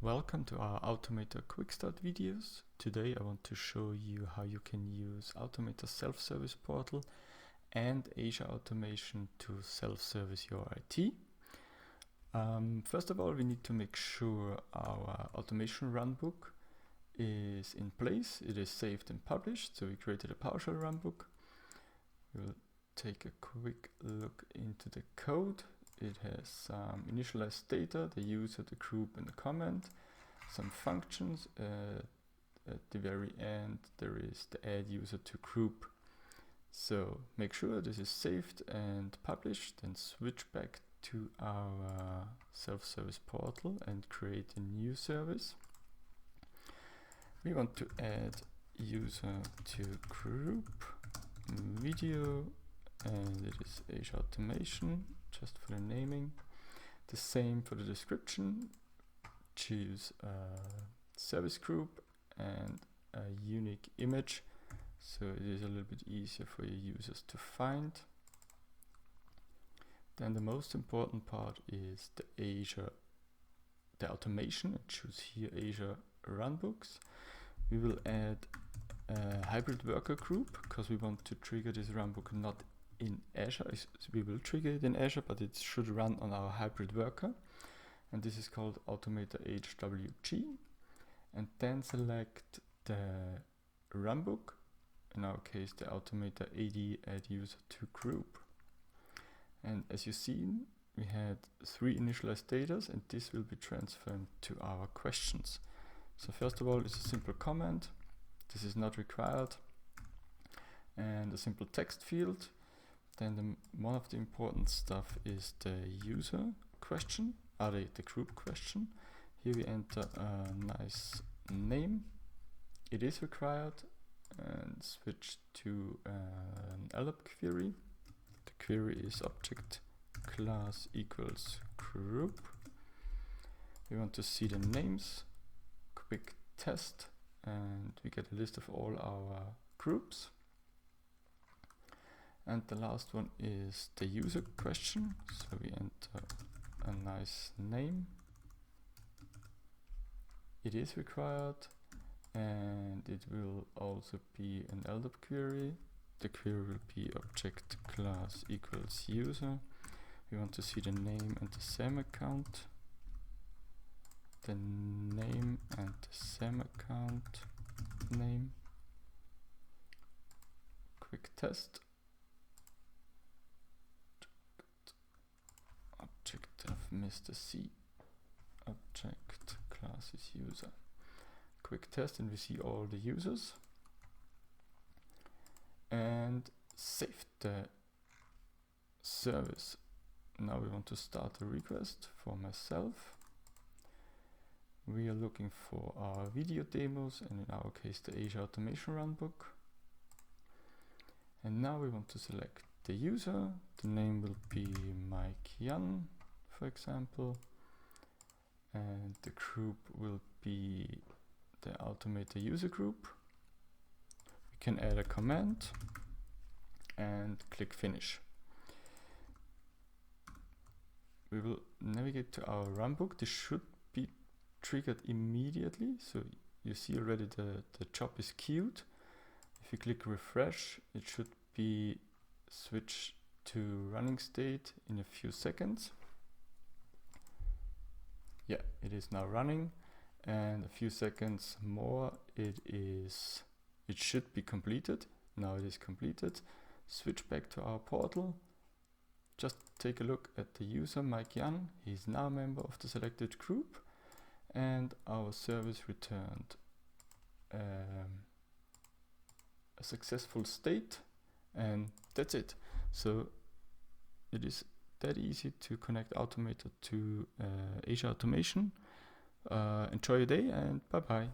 Welcome to our au2mator quick start videos. Today I want to show you how you can use au2mator self-service portal and Azure automation to self-service your IT. First of all, we need to make sure our automation runbook is in place. It is saved and published, so we created a PowerShell runbook. We'll take a quick look into the code. It has some initialized data, the user, the group, and the comment, some functions. At the very end, there is the add user to group. So make sure this is saved and published, then switch back to our self-service portal and create a new service. We want to add user to group, video, and it is Azure automation, just for the naming. The same for the description. Choose a service group and a unique image, so it is a little bit easier for your users to find. Then the most important part is the automation. Choose here Azure Runbooks. We will add a hybrid worker group because we want to trigger this runbook not in Azure. We will trigger it in Azure, but it should run on our hybrid worker. And this is called au2mator HWG. And then select the runbook, in our case the au2mator AD add user to group. And as you see, we had 3 initialized data, and this will be transferred to our questions. So first of all, it's a simple comment. This is not required. And a simple text field. Then one of the important stuff is the user question, the group question. Here we enter a nice name. It is required, and switch to an LDAP query. The query is object class equals group. We want to see the names, quick test, and we get a list of all our groups. And the last one is the user question. So we enter a nice name. It is required, and it will also be an LDAP query. The query will be object class equals user. We want to see the name and the SAM account. The name and the SAM account name. Quick test. Object of Mr. C. Object class is user. Quick test, and we see all the users. And save the service. Now we want to start a request for myself. We are looking for our video demos, and in our case the Azure automation runbook. And now we want to select the user. The name will be Mike Jan, for example, and the group will be the au2mator user group. We can add a command and click finish. We will navigate to our runbook. This should be triggered immediately, so you see already the job is queued. If you click refresh, it should be switch to running state in a few seconds. Yeah, it is now running, and a few seconds more it should be completed. Now it is completed. Switch back to our portal. Just take a look at the user Mike Jan. He is now a member of the selected group, and our service returned a successful state. And that's it. So it is that easy to connect au2mator to Azure automation. Enjoy your day, and bye bye.